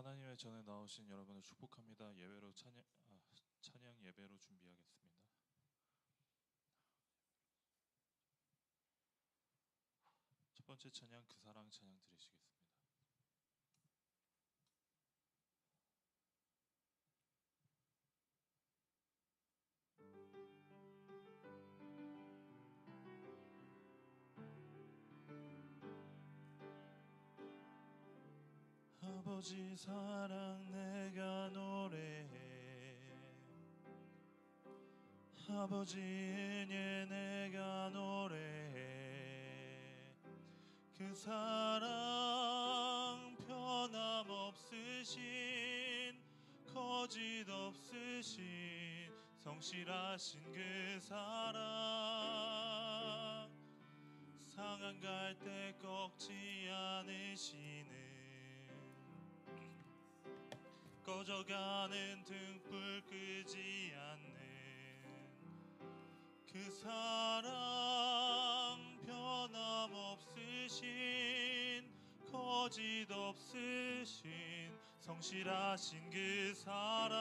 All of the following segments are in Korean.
하나님의 전에 나오신 여러분을 축복합니다. 예배로 찬양 예배로 준비하겠습니다. 첫 번째 찬양 그 사랑 찬양 드리시겠습니다. 아버지 사랑 내가 노래해, 아버지 은혜 내가 노래해. 그 사랑 변함없으신 거짓 없으신 성실하신 그 사랑, 상한 갈 때 꺾지 않으시는 꺼져가는 등불 끄지 않는 그 사랑, 변함없으신 거짓 없으신 성실하신 그 사랑,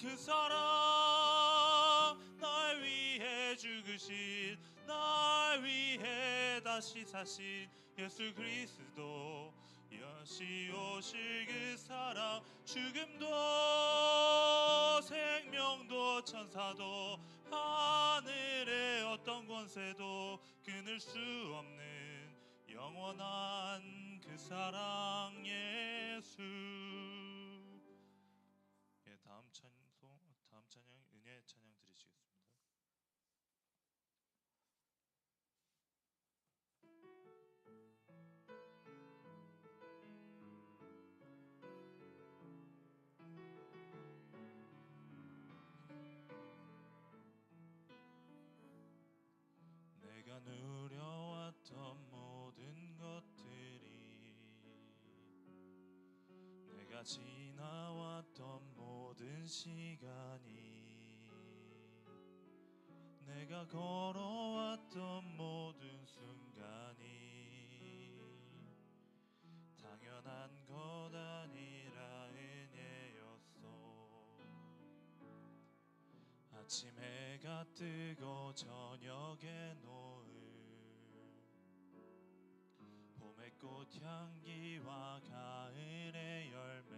그 사랑 날 위해 죽으신, 날 위해 다시 사신 예수 그리스도, 여시 오실 그 사랑, 죽음도 생명도 천사도 하늘의 어떤 권세도 끊을 수 없는 영원한 그 사랑 예수. 예, 다음 찬양 은혜 찬양 드리시겠습니다. 내가 누려왔던 모든 것들이, 내가 지나왔던 모든 시간이, 내가 걸어왔던 모든 순간이 당연한 것 아니라 은혜였어. 아침 해가 뜨고 저녁에 노을, 봄의 꽃향기와 가을의 열매,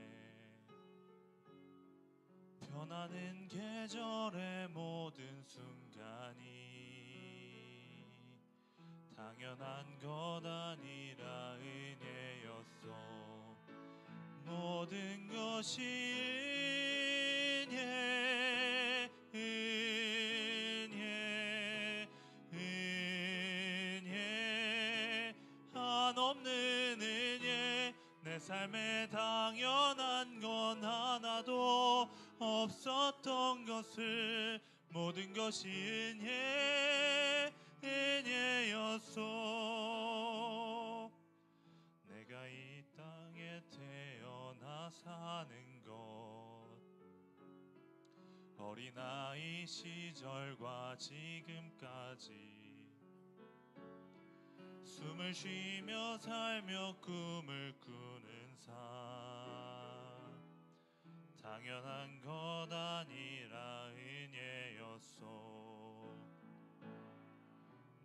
변하는 계절의 모든 순간이 당연한 것 아니라 은혜였어. 모든 것이 은혜, 은혜, 은혜, 한없는 은혜. 내 삶에 당연한 건 하나도 없었던 것을, 모든 것이 은혜, 은혜였어. 내가 이 땅에 태어나 사는 것, 어린아이 시절과 지금까지 숨을 쉬며 살며 꿈을 꾸는 삶, 당연한 것 아니라 은혜였어.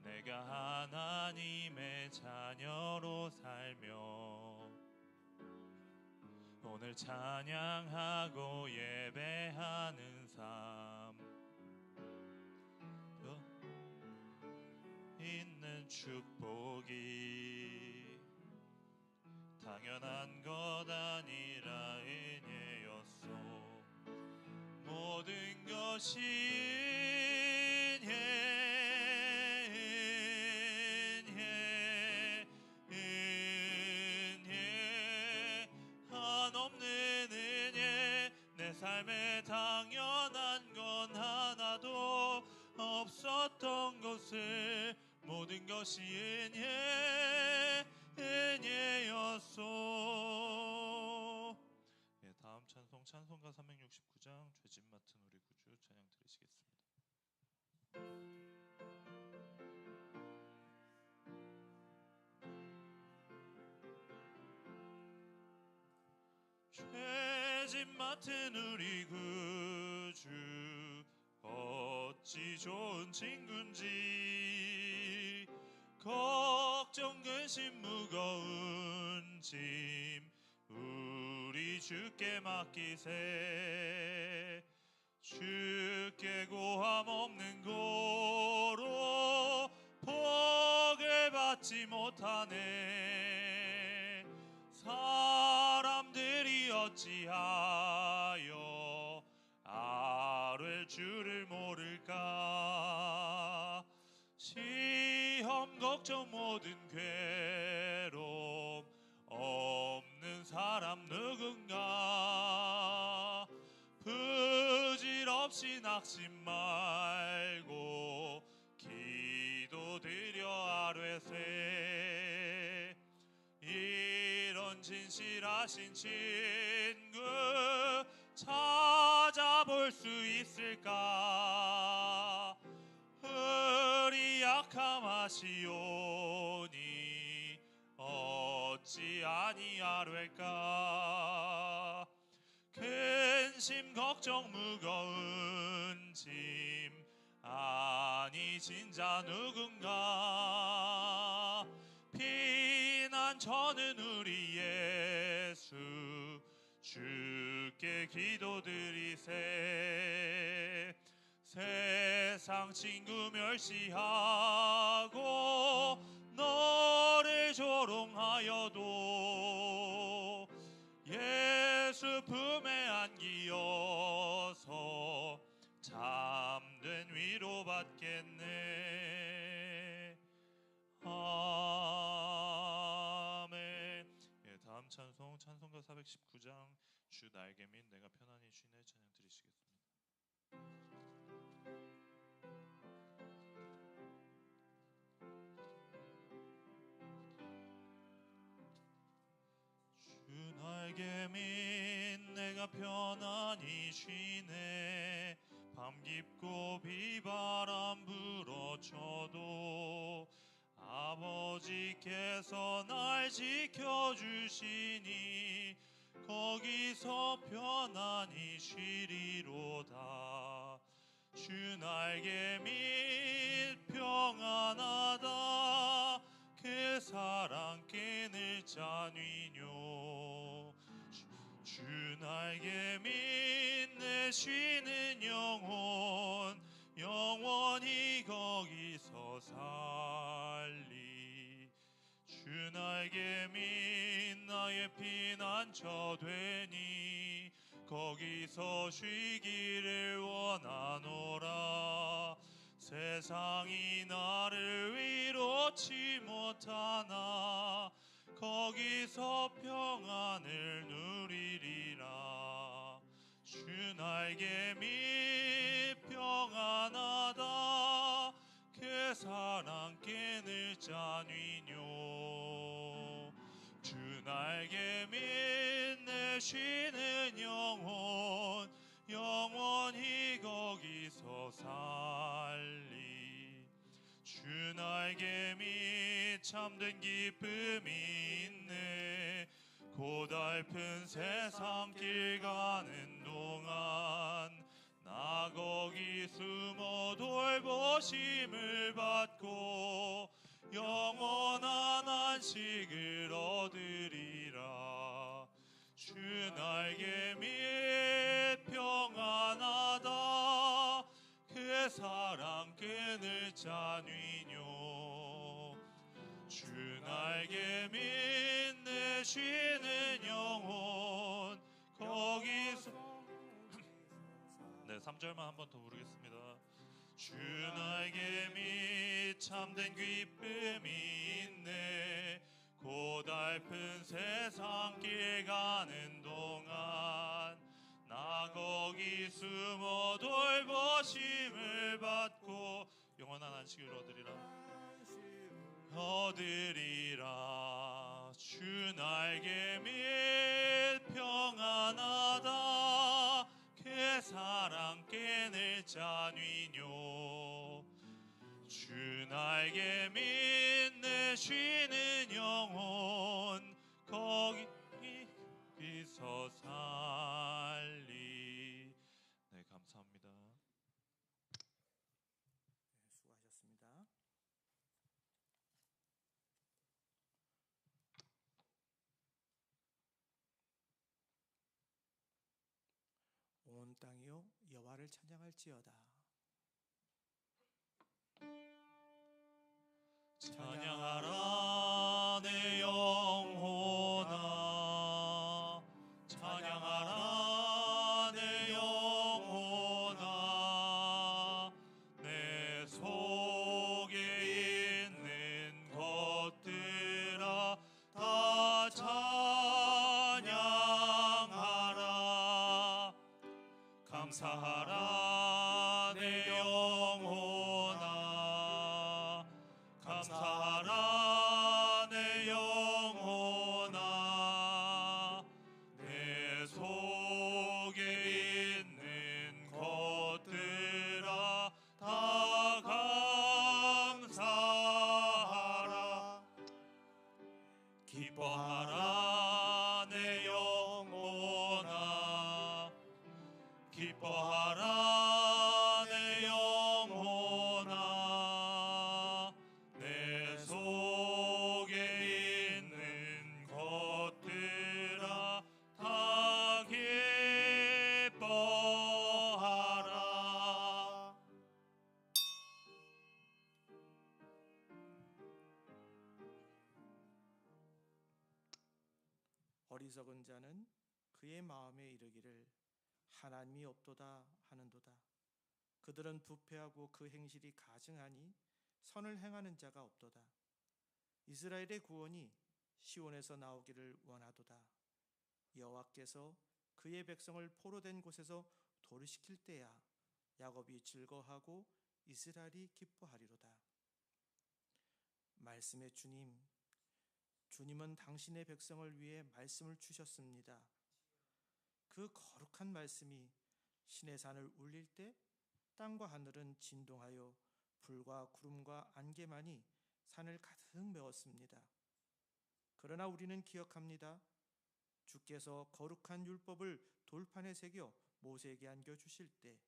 내가 하나님의 자녀로 살며 오늘 찬양하고 예배하는 삶, 있는 축복이 당연한 것 아니라 은혜였어. 모든 것이 은혜, 은혜, 한없는 은혜. 내 삶에 당연한 건 하나도 없었던 것을, 모든 것이 은혜, 은혜였어. 예, 다음 찬송가 369장 죄짐 맡은 우리 구주 찬양 드리시겠습니다. 죄짐 맡은 우리 구주 어찌 좋은 친군지 걱정 근심 무거운 짐 우리 주께 맡기세 주께 고함 없는 고로 복을 받지 못하네 사람들이 어찌하여 아뢰 주를 모를까 시험 걱정 모든 괴로움 없는 사람 누군가 부질없이 낙심 말고 기도드려 아뢰세 이런 진실하신 친구 찾아볼 수 있을까 우리 약함하시오니 어찌 아니하될까 근심 걱정 무거운 짐 아니진 자 누군가 피난 저는 우리 예수 주께 기도드리세 세상 친구 멸시하고 너를 조롱하여도 예수 품에 안기어서 참된 위로 받겠네 아멘. 예, 다음 찬송 찬송가 419장 주 날개 및 내가 편안히 쉬네 찬양 드리시겠습니다. 주 날개 및 내가 편안히 쉬네 밤 깊고 비바람 불어쳐도 아버지께서 날 지켜주시니 거기서 편안히 쉬리로다 주 날개 및 평안하다 그 사랑 끊을 자뉘뇨 주 날개 및 내 쉬는 영혼 영원히 거기서 살리 주 날개 및 나의 피난처 되니 거기서 쉬기를 원하노라 세상이 나를 위로치 못하나 거기서 평안을 누리리라 주 날개 및 평안하다 그 사랑 끊을 자뉘뇨 주 날개 및 내 쉬는 영혼 영원히 거기서 살리 주 날개 및 참된 기쁨이 있네 고달픈 세상 길 가는 동안 나 거기 숨어 돌보심을 받고 영원한 안식을 얻으리라 주 날개 및 평안하다 그 사랑 끊을 자뉘뇨 주 날개 및 내 쉬는 영혼 거기서 네 3절만 한 번 더 부르겠습니다 주 날개 및 참된 기쁨이 있네 고달픈 세상 길 가는 동안 나 거기 숨어 돌보심을 받고 영원한 안식을 얻으리라 주 날개 및 평안하다 그 사랑 끊을 자뉘뇨 주 날개 및 내 쉬는 영혼 거기서 살 온 땅이요 여호와를 찬양할지어다. 찬양하라 내 영혼아, 찬양하라 내 영혼아, 내 속에 있는 것들아 다 찬양하라. 감사하라 내 영혼아, 감사하라 내 영혼아, 내 속에 있는 것들아 다 감사하라. 기뻐하라 내 영혼아, 기뻐하라 내 영혼아, 내 속에 있는 것들아 다 기뻐하라. 어리석은 자는 그의 마음에 이르기를 하나님이 없도다 하는도다. 그들은 부패하고 그 행실이 가증하니 선을 행하는 자가 없도다. 이스라엘의 구원이 시온에서 나오기를 원하도다. 여호와께서 그의 백성을 포로된 곳에서 도르시킬 때야 야곱이 즐거워하고 이스라엘이 기뻐하리로다. 말씀의 주님은 당신의 백성을 위해 말씀을 주셨습니다. 그 거룩한 말씀이 신의 산을 울릴 때 땅과 하늘은 진동하여 불과 구름과 안개만이 산을 가득 메웠습니다. 그러나 우리는 기억합니다. 주께서 거룩한 율법을 돌판에 새겨 모세에게 안겨주실 때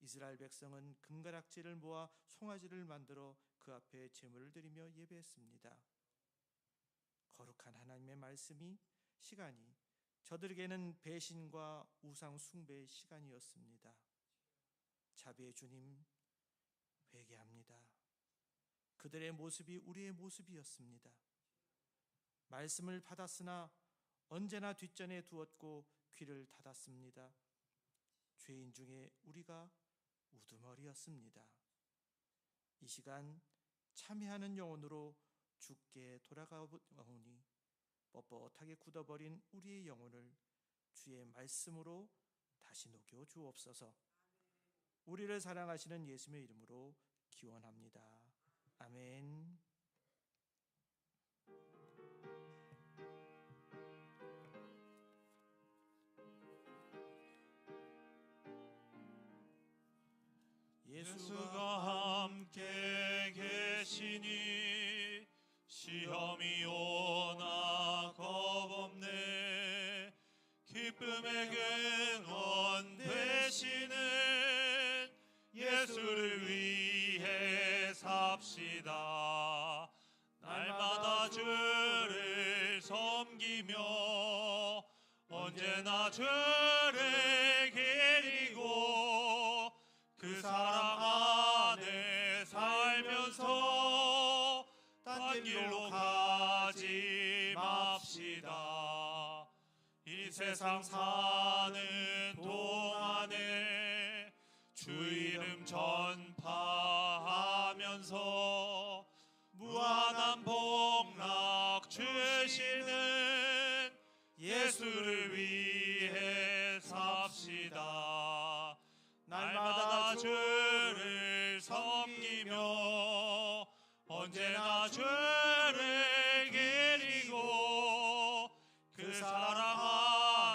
이스라엘 백성은 금가락지를 모아 송아지를 만들어 그 앞에 제물을 드리며 예배했습니다. 거룩한 하나님의 말씀이 시간이 저들에게는 배신과 우상 숭배의 시간이었습니다. 자비의 주님, 회개합니다. 그들의 모습이 우리의 모습이었습니다. 말씀을 받았으나 언제나 뒷전에 두었고 귀를 닫았습니다. 죄인 중에 우리가 우두머리였습니다. 이 시간 참회하는 영혼으로 주께 돌아가오니 뻣뻣하게 굳어버린 우리의 영혼을 주의 말씀으로 다시 녹여 주옵소서. 우리를 사랑하시는 예수님의 이름으로 기원합니다. 아멘. 예수가 함께 계시니 시험이 오나 겁없네. 기쁨의 근원 되시는 예수를 위해 삽시다. 날마다 주를 섬기며 언제나 주를 기리고 그 사랑 안에 살면서 딴 길로 가지 맙시다. 이 세상 사는 동안에 주 이름 전파하면서 무한한 복락 주시는 예수를 위해 삽시다. 날마다 주를 섬기며 언제나 주를 기리고 그 사랑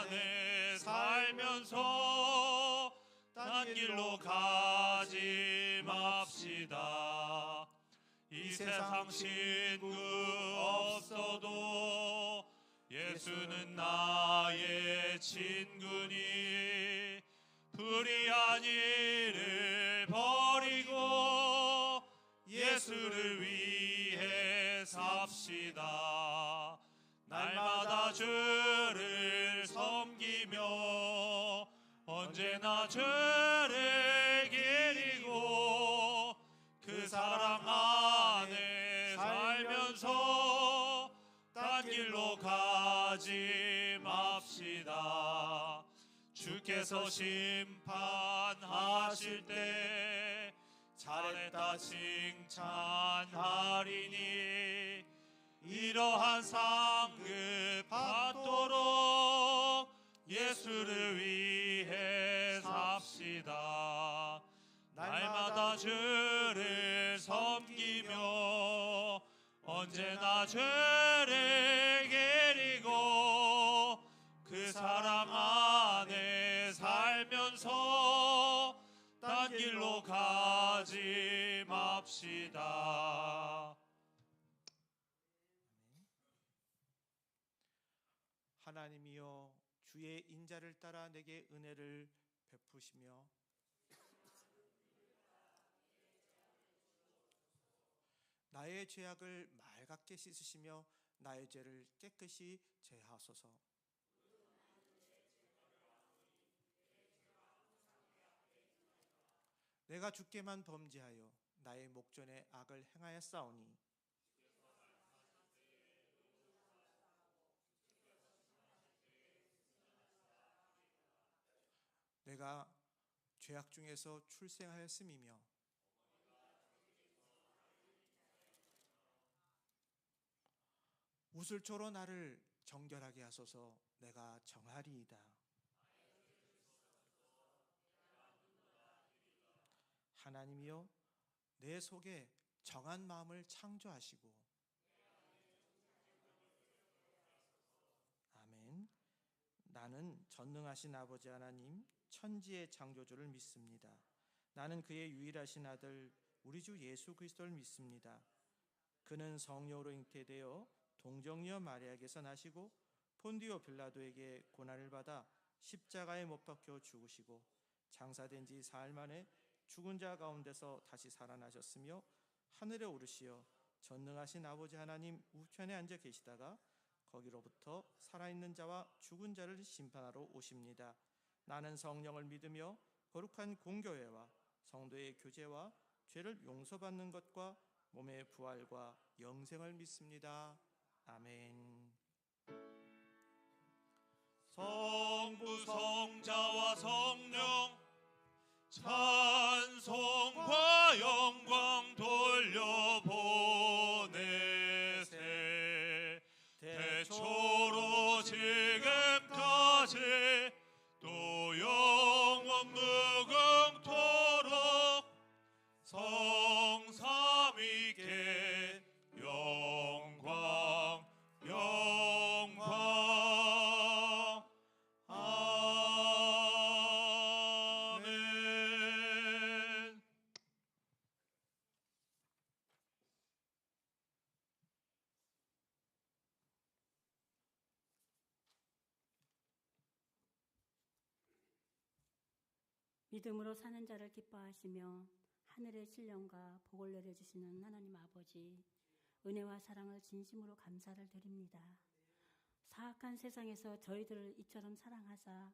안에 살면서 딴 길로 가지 맙시다. 이 세상 친구 없어도 예수는 나의 친구니 불의한 일을 버리고 예수를 위해 삽시다. 날마다 주를 섬기며 언제나 죄를 기리고 그 사랑 안에 살면서 딴 길로 가지 맙시다. 주께서 심판하실 때 잘했다 칭찬하리니 이러한 상급 받도록 예수를 위해 삽시다. 날마다 주를 섬기며 언제나 죄를 기리고 그 사랑 안에 살면서 딴 길로 가지 맙시다. 하나님이여, 주의 인자를 따라 내게 은혜를 베푸시며 나의 죄악을 맑게 씻으시며 나의 죄를 깨끗이 제하소서. 내가 주께만 범죄하여 나의 목전에 악을 행하였사오니 내가 죄악 중에서 출생하였음이며 우슬초로 나를 정결하게 하소서. 내가 정하리이다. 하나님이여, 내 속에 정한 마음을 창조하시고 아멘. 나는 전능하신 아버지 하나님, 천지의 창조주를 믿습니다. 나는 그의 유일하신 아들 우리 주 예수 그리스도를 믿습니다. 그는 성령으로 잉태되어 동정녀 마리아에게서 나시고 폰디오 빌라도에게 고난을 받아 십자가에 못 박혀 죽으시고 장사된 지 사흘 만에 죽은 자 가운데서 다시 살아나셨으며 하늘에 오르시어 전능하신 아버지 하나님 우편에 앉아 계시다가 거기로부터 살아있는 자와 죽은 자를 심판하러 오십니다. 나는 성령을 믿으며 거룩한 공교회와 성도의 교제와 죄를 용서받는 것과 몸의 부활과 영생을 믿습니다. 아멘. 성부 성자와 성령 찬송과 영광 돌려보내세. 대초로 지금까지 또 영원 무궁토록 성삼위께 영광 영광. 아멘. 믿음으로 사는 자를 기뻐하시며 하늘의 신령과 복을 내려주시는 하나님 아버지, 은혜와 사랑을 진심으로 감사를 드립니다. 사악한 세상에서 저희들을 이처럼 사랑하사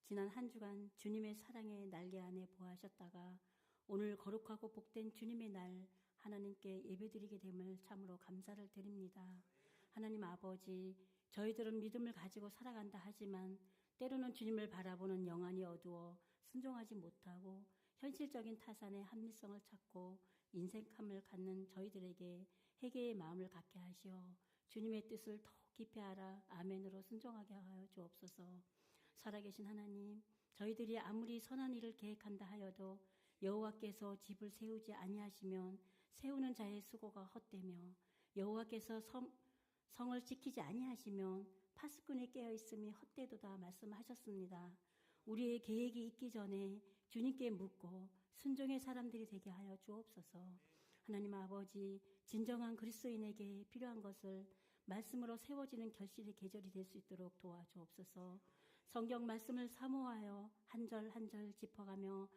지난 한 주간 주님의 사랑의 날개 안에 보호하셨다가 오늘 거룩하고 복된 주님의 날 하나님께 예배드리게 됨을 참으로 감사를 드립니다. 하나님 아버지, 저희들은 믿음을 가지고 살아간다 하지만 때로는 주님을 바라보는 영안이 어두워 순종하지 못하고 현실적인 타산의 합리성을 찾고 인색함을 갖는 저희들에게 회개의 마음을 갖게 하시어 주님의 뜻을 더욱 깊이 알아 아멘으로 순종하게 하여 주옵소서. 살아계신 하나님, 저희들이 아무리 선한 일을 계획한다 하여도 여호와께서 집을 세우지 아니하시면 세우는 자의 수고가 헛되며 여호와께서 성을 지키지 아니하시면 파수꾼이 깨어있음이 헛되도다 말씀하셨습니다. 우리의 계획이 있기 전에 주님께 묻고 순종의 사람들이 되게 하여 주옵소서. 하나님 아버지, 진정한 그리스도인에게 필요한 것을 말씀으로 세워지는 결실의 계절이 될 수 있도록 도와주옵소서. 성경 말씀을 사모하여 한 절 한 절 짚어가며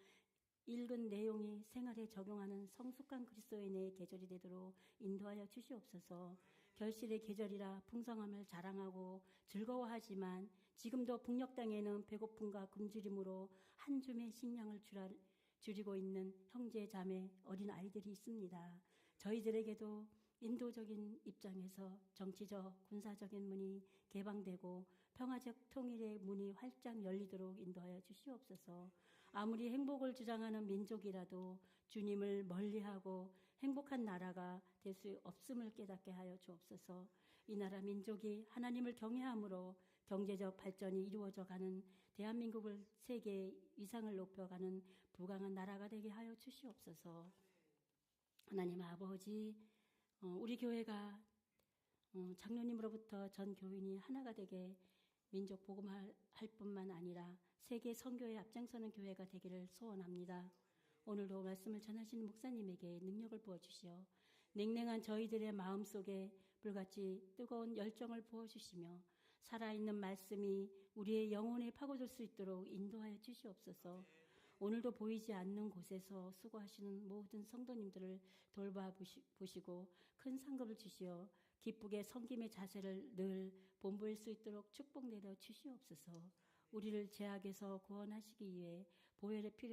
읽은 내용이 생활에 적용하는 성숙한 그리스도인의 계절이 되도록 인도하여 주시옵소서. 결실의 계절이라 풍성함을 자랑하고 즐거워하지만 지금도 북녘 땅에는 배고픔과 굶주림으로 한 줌의 식량을 줄이고 있는 형제 자매 어린 아이들이 있습니다. 저희들에게도 인도적인 입장에서 정치적 군사적인 문이 개방되고 평화적 통일의 문이 활짝 열리도록 인도하여 주시옵소서. 아무리 행복을 주장하는 민족이라도 주님을 멀리하고 행복한 나라가 될 수 없음을 깨닫게 하여 주옵소서. 이 나라 민족이 하나님을 경외함으로 경제적 발전이 이루어져 가는 대한민국을 세계 위상을 높여가는 부강한 나라가 되게 하여 주시옵소서. 하나님 아버지, 우리 교회가 장로님으로부터 전 교인이 하나가 되게 민족 복음할 뿐만 아니라 세계 선교에 앞장서는 교회가 되기를 소원합니다. 오늘도 말씀을 전하시는 목사님에게 능력을 부어주시어 냉랭한 저희들의 마음속에 불같이 뜨거운 열정을 부어주시며 살아있는 말씀이 우리의 영혼에 파고들 수 있도록 인도하여 주시옵소서. 오늘도 보이지 않는 곳에서 수고하시는 모든 성도님들을 돌봐보시고 큰 상급을 주시어 기쁘게 섬김의 자세를 늘 본보일 수 있도록 축복 내려 주시옵소서. 우리를 죄악에서 구원하시기 위해 보혈의 피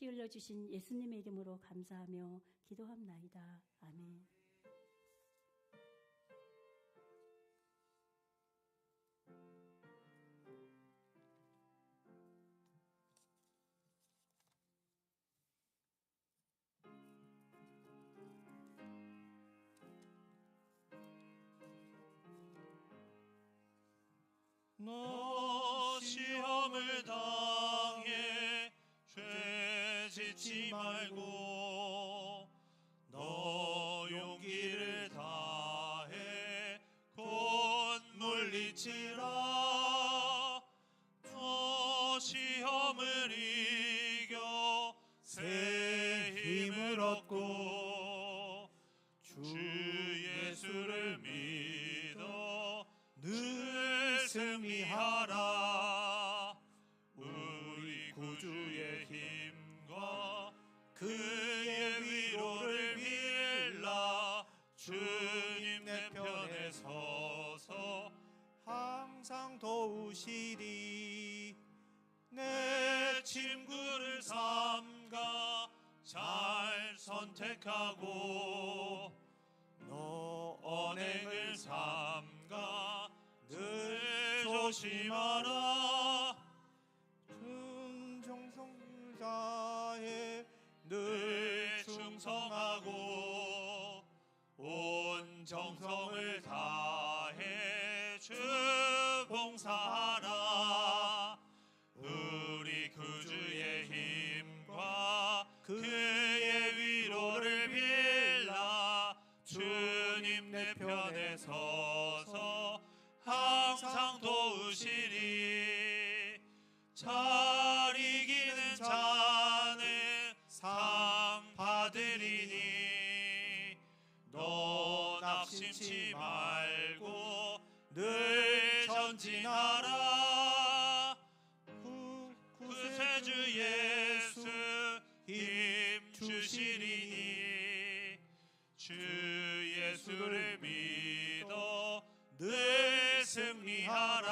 흘려주신 예수님의 이름으로 감사하며 기도합나이다. 아멘. 너 시험을 당해 죄 짓지 말고 너 용기를 다해 곧 물리치라. 너 시험을 이겨 새 힘을 얻고 주 예수를 믿어 늘 승리하라. 우리 구주의 힘과 그의 위로를 빌라. 주님 내 편에 서서 항상 도우시리. 내 친구를 삼가 잘 선택하고 너 언행을 삼가 늘 조심하라. 정성을 다해 늘 충성하고 온 정성을 다해 주 봉사하라. 우리 구주의 힘과 그의 위로를 빌라. 주님 내 편에 서서 항상 도우시리. 잘 이기는 자는 상 받으리니 너 낙심치 말고 늘 전진하라. 구세주 예수 힘 주시리니 주 예수를 믿어 늘 승리하라.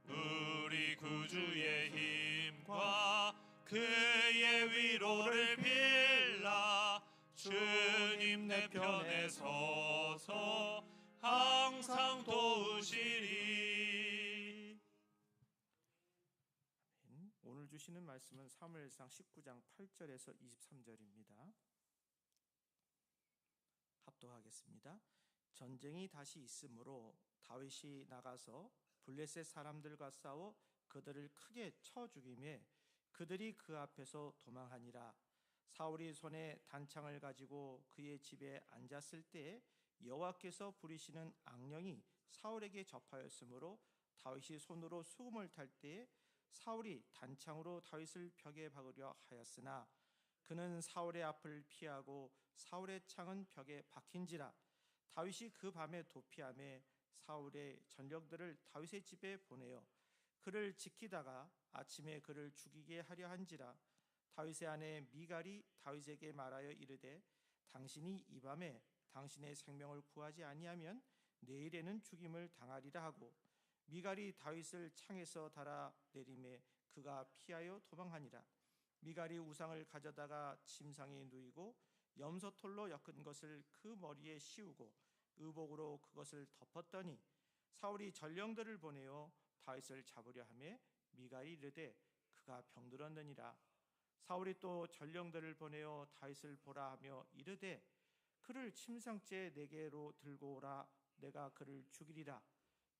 우리 구주의 힘과 그의 위로를 빌라. 주님 내 편에 서서 항상 도우시리. 오늘 주시는 말씀은 사무엘상 19장 8절에서 23절입니다. 합독하겠습니다. 전쟁이 다시 있으므로 다윗이 나가서 블레셋 사람들과 싸워 그들을 크게 쳐 죽이매 그들이 그 앞에서 도망하니라. 사울이 손에 단창을 가지고 그의 집에 앉았을 때에 여호와께서 부리시는 악령이 사울에게 접하였으므로 다윗이 손으로 수금을 탈 때에 사울이 단창으로 다윗을 벽에 박으려 하였으나 그는 사울의 앞을 피하고 사울의 창은 벽에 박힌지라. 다윗이 그 밤에 도피하며 사울의 전령들을 다윗의 집에 보내어 그를 지키다가 아침에 그를 죽이게 하려 한지라. 다윗의 아내 미갈이 다윗에게 말하여 이르되 당신이 이 밤에 당신의 생명을 구하지 아니하면 내일에는 죽임을 당하리라 하고 미갈이 다윗을 창에서 달아 내림에 그가 피하여 도망하니라. 미갈이 우상을 가져다가 침상에 누이고 염소털로 엮은 것을 그 머리에 씌우고 의복으로 그것을 덮었더니 사울이 전령들을 보내어 다윗을 잡으려 하매 미갈이 이르되 그가 병들었느니라. 사울이 또 전령들을 보내어 다윗을 보라 하며 이르되 그를 침상째 내게로 들고 오라. 내가 그를 죽이리라.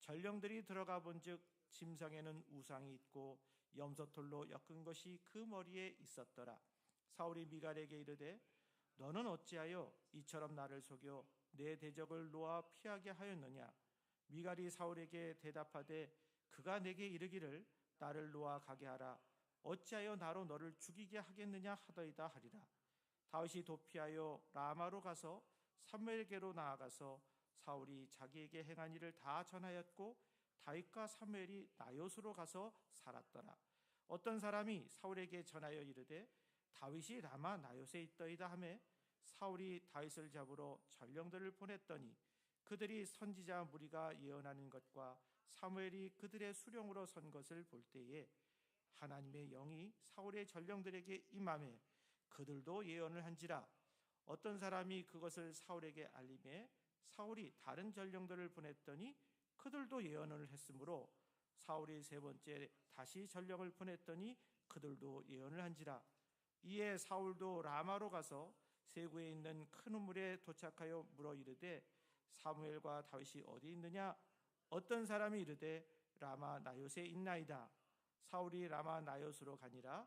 전령들이 들어가 본즉 침상에는 우상이 있고 염소털로 엮은 것이 그 머리에 있었더라. 사울이 미갈에게 이르되 너는 어찌하여 이처럼 나를 속여 내 대적을 놓아 피하게 하였느냐. 미갈이 사울에게 대답하되 그가 내게 이르기를 나를 놓아 가게 하라. 어찌하여 나로 너를 죽이게 하겠느냐 하더이다 하리라. 다윗이 도피하여 라마로 가서 사무엘에게로 나아가서 사울이 자기에게 행한 일을 다 전하였고 다윗과 사무엘이 나요스로 가서 살았더라. 어떤 사람이 사울에게 전하여 이르되 다윗이 라마 나요스에 있더이다 하매 사울이 다윗을 잡으러 전령들을 보냈더니 그들이 선지자 무리가 예언하는 것과 사무엘이 그들의 수령으로 선 것을 볼 때에 하나님의 영이 사울의 전령들에게 임하매 그들도 예언을 한지라. 어떤 사람이 그것을 사울에게 알림해 사울이 다른 전령들을 보냈더니 그들도 예언을 했으므로 사울이 세 번째 다시 전령을 보냈더니 그들도 예언을 한지라. 이에 사울도 라마로 가서 세구에 있는 큰 우물에 도착하여 물어 이르되 사무엘과 다윗이 어디 있느냐. 어떤 사람이 이르되 라마 나요스에 있나이다. 사울이 라마 나요스로 가니라.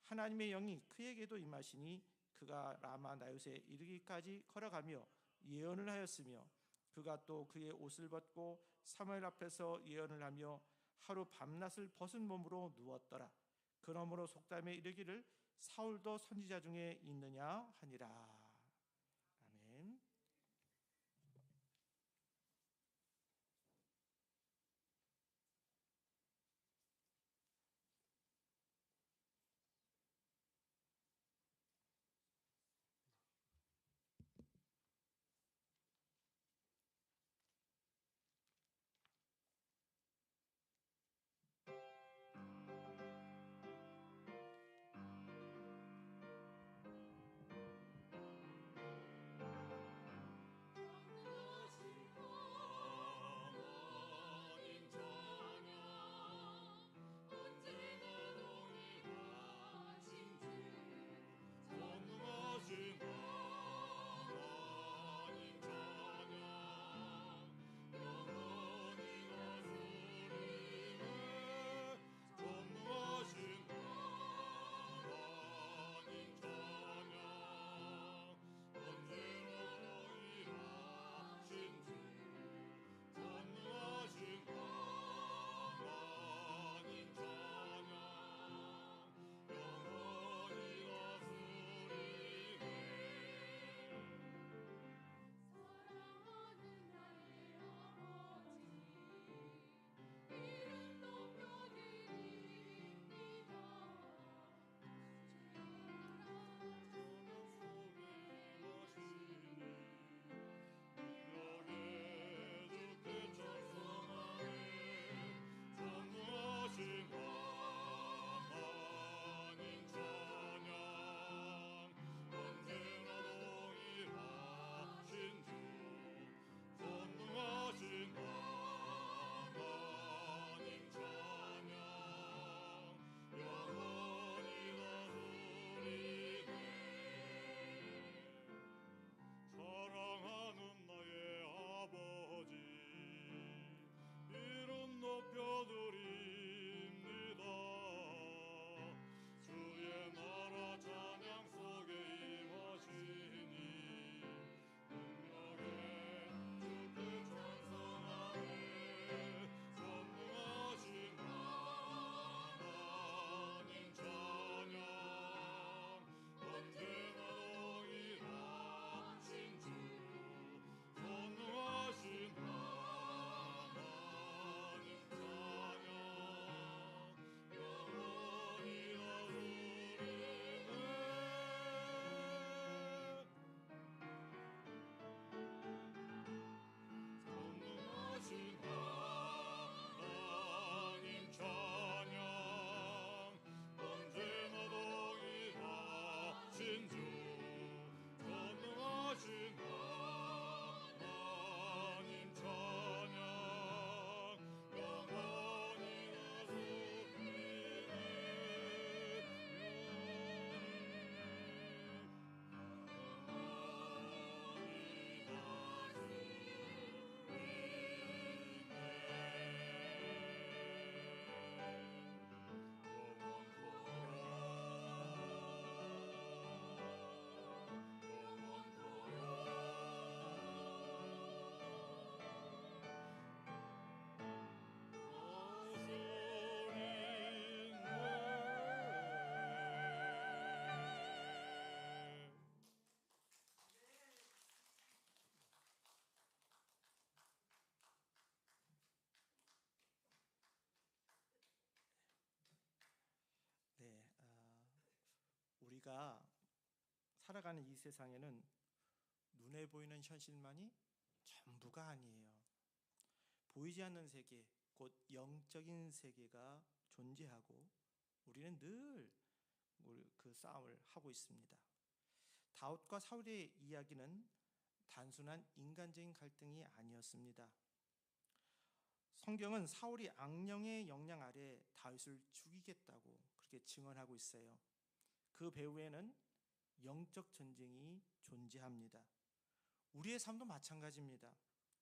하나님의 영이 그에게도 임하시니 그가 라마 나요스에 이르기까지 걸어가며 예언을 하였으며 그가 또 그의 옷을 벗고 사무엘 앞에서 예언을 하며 하루 밤낮을 벗은 몸으로 누웠더라. 그러므로 속담에 이르기를 사울도 선지자 중에 있느냐 하니라. 아멘. 주 전능하신 하나님 찬양 영원히 네, 우리가 살아가는 이 세상에는 눈에 보이는 현실만이 전부가 아니에요. 보이지 않는 세계, 곧 영적인 세계가 존재하고 우리는 늘 그 싸움을 하고 있습니다. 다윗과 사울의 이야기는 단순한 인간적인 갈등이 아니었습니다. 성경은 사울이 악령의 영향 아래 다윗을 죽이겠다고 그렇게 증언하고 있어요. 그 배후에는 영적 전쟁이 존재합니다. 우리의 삶도 마찬가지입니다.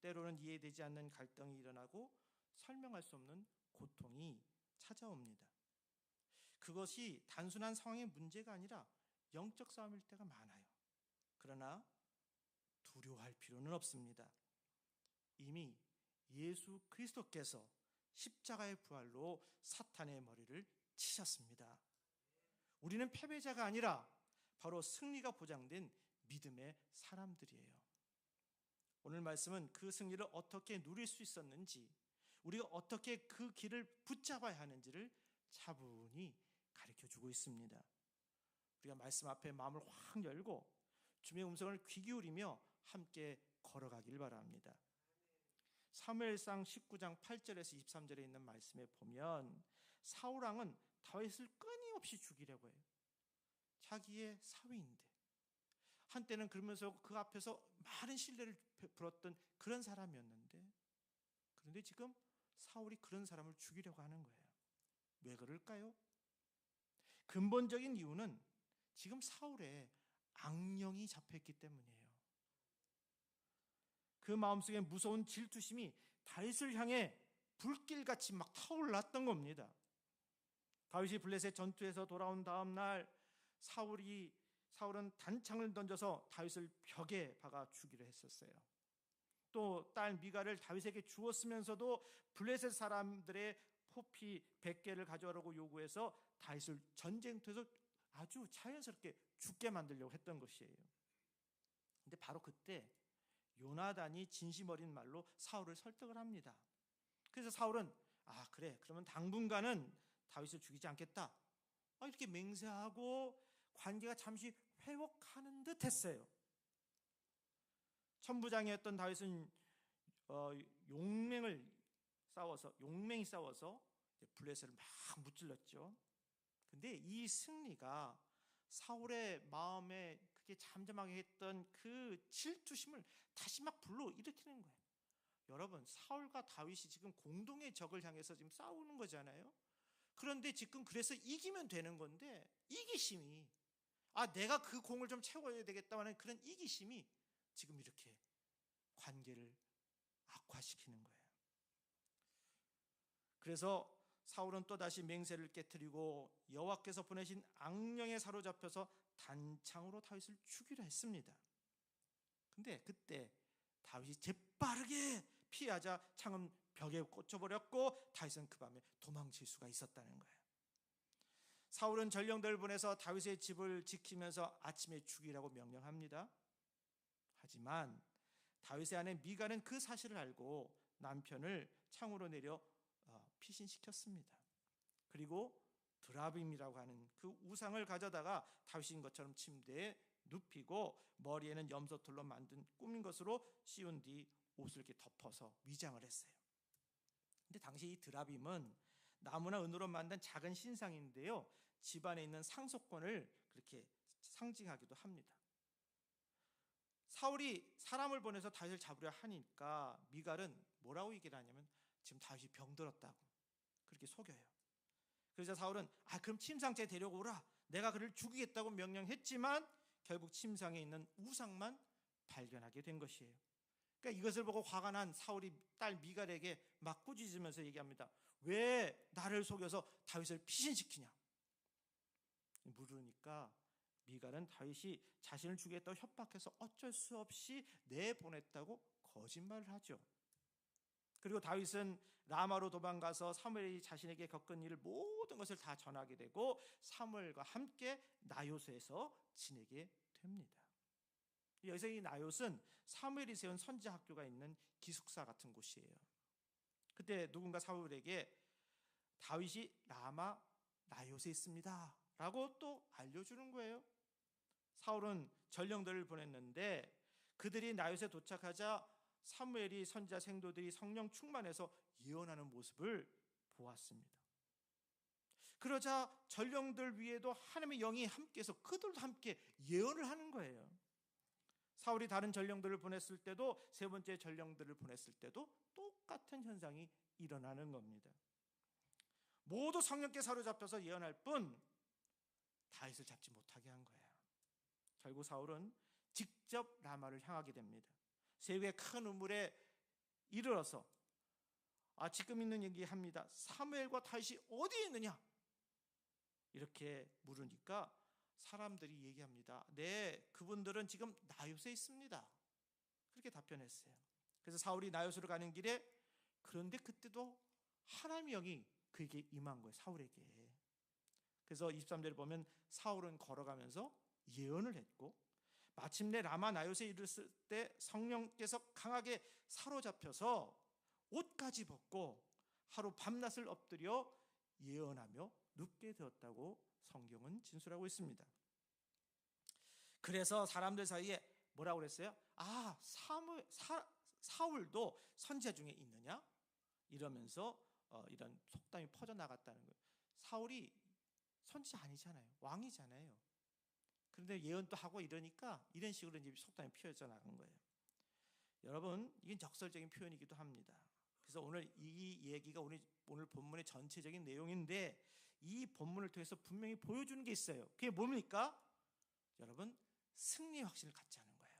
때로는 이해되지 않는 갈등이 일어나고 설명할 수 없는 고통이 찾아옵니다. 그것이 단순한 상황의 문제가 아니라 영적 싸움일 때가 많아요. 그러나 두려워할 필요는 없습니다. 이미 예수 그리스도께서 십자가의 부활로 사탄의 머리를 치셨습니다. 우리는 패배자가 아니라 바로 승리가 보장된 믿음의 사람들이에요. 오늘 말씀은 그 승리를 어떻게 누릴 수 있었는지, 우리가 어떻게 그 길을 붙잡아야 하는지를 차분히 가르쳐주고 있습니다. 우리가 말씀 앞에 마음을 확 열고 주님의 음성을 귀 기울이며 함께 걸어가길 바랍니다. 사무엘상 19장 8절에서 23절에 있는 말씀에 보면 사울왕은 다윗을 끊임없이 죽이려고 해요. 자기의 사위인데, 한때는 그러면서 그 앞에서 많은 신뢰를 베풀었던 그런 사람이었는데, 그런데 지금 사울이 그런 사람을 죽이려고 하는 거예요. 왜 그럴까요? 근본적인 이유는 지금 사울의 악령이 잡혀있기 때문이에요. 그 마음속에 무서운 질투심이 다윗을 향해 불길같이 막 타올랐던 겁니다. 다윗이 블레셋 전투에서 돌아온 다음 날 사울은 단창을 던져서 다윗을 벽에 박아 죽이려 했었어요. 또 딸 미가를 다윗에게 주었으면서도 블레셋 사람들의 포피 100개를 가져오라고 요구해서 다윗을 전쟁터에서 아주 자연스럽게 죽게 만들려고 했던 것이에요. 근데 바로 그때 요나단이 진심 어린 말로 사울을 설득을 합니다. 그래서 사울은 그래, 그러면 당분간은 다윗을 죽이지 않겠다, 이렇게 맹세하고 관계가 잠시 회복하는 듯 했어요. 천부장이었던 다윗은 용맹이 싸워서 블레셋을 막 무찔렀죠. 근데 이 승리가 사울의 마음에 그게 잠잠하게 했던 그 질투심을 다시 막 불러일으키는 거예요. 여러분, 사울과 다윗이 지금 공동의 적을 향해서 지금 싸우는 거잖아요. 그런데 지금 그래서 이기면 되는 건데, 이기심이 내가 그 공을 좀 채워야 되겠다는 그런 이기심이 지금 이렇게 관계를 악화시키는 거예요. 그래서 사울은 또다시 맹세를 깨뜨리고 여호와께서 보내신 악령에 사로잡혀서 단창으로 다윗을 죽이려 했습니다. 근데 그때 다윗이 재빠르게 피하자 창은 벽에 꽂혀버렸고 다윗은 그 밤에 도망칠 수가 있었다는 거예요. 사울은 전령들을 보내서 다윗의 집을 지키면서 아침에 죽이라고 명령합니다. 하지만 다윗의 아내 미가는 그 사실을 알고 남편을 창으로 내려 피신시켰습니다. 그리고 드라빔이라고 하는 그 우상을 가져다가 다윗인 것처럼 침대에 눕히고 머리에는 염소털로 만든 꾸민 것으로 씌운 뒤 옷을 이렇게 덮어서 위장을 했어요. 근데 당시 이 드라빔은 나무나 은으로 만든 작은 신상인데요, 집안에 있는 상속권을 그렇게 상징하기도 합니다. 사울이 사람을 보내서 다윗을 잡으려 하니까 미갈은 뭐라고 얘기를 하냐면 지금 다윗이 병들었다고 그렇게 속여요. 그래서 사울은 그럼 침상째 데려오라, 내가 그를 죽이겠다고 명령했지만 결국 침상에 있는 우상만 발견하게 된 것이에요. 그러니까 이것을 보고 화가 난 사울이 딸 미갈에게 막 꾸짖으면서 얘기합니다. 왜 나를 속여서 다윗을 피신시키냐 물으니까 미갈은 다윗이 자신을 죽이겠다고 협박해서 어쩔 수 없이 내보냈다고 거짓말을 하죠. 그리고 다윗은 라마로 도망가서 사무엘이 자신에게 겪은 일을 모든 것을 다 전하게 되고 사무엘과 함께 나요스에서 지내게 됩니다. 여기서 이 나요스는 사무엘이 세운 선지 학교가 있는 기숙사 같은 곳이에요. 그때 누군가 사무엘에게 다윗이 라마 나요스에 있습니다 라고 또 알려주는 거예요. 사울은 전령들을 보냈는데 그들이 나요스에 도착하자 사무엘이 선지자 생도들이 성령 충만해서 예언하는 모습을 보았습니다. 그러자 전령들 위에도 하나님의 영이 함께해서 그들도 함께 예언을 하는 거예요. 사울이 다른 전령들을 보냈을 때도 세 번째 전령들을 보냈을 때도 똑같은 현상이 일어나는 겁니다. 모두 성령께 사로잡혀서 예언할 뿐 다윗을 잡지 못하게 한 거예요. 결국 사울은 직접 라마를 향하게 됩니다. 새우의 큰 우물에 이르러서 지금 있는 얘기합니다. 사무엘과 다윗이 어디에 있느냐 이렇게 물으니까 사람들이 얘기합니다. 네, 그분들은 지금 나요스에 있습니다. 그렇게 답변했어요. 그래서 사울이 나요스로 가는 길에 그런데 그때도 하나님의 영이 그에게 임한 거예요. 사울에게. 그래서 23절에 보면 사울은 걸어가면서 예언을 했고 마침내 라마 나요스에 이르렀을 때 성령께서 강하게 사로잡혀서 옷까지 벗고 하루 밤낮을 엎드려 예언하며 눕게 되었다고 성경은 진술하고 있습니다. 그래서 사람들 사이에 뭐라고 그랬어요? 사울도 선지자 중에 있느냐? 이러면서 이런 속담이 퍼져나갔다는 거예요. 사울이 선지자 아니잖아요. 왕이잖아요. 그런데 예언도 하고 이러니까 이런 식으로 이제 속담이 피어져 나간 거예요. 여러분, 이게 역설적인 표현이기도 합니다. 그래서 오늘 이 얘기가 오늘 본문의 전체적인 내용인데 이 본문을 통해서 분명히 보여주는 게 있어요. 그게 뭡니까? 여러분, 승리의 확신을 갖지 않은 거예요.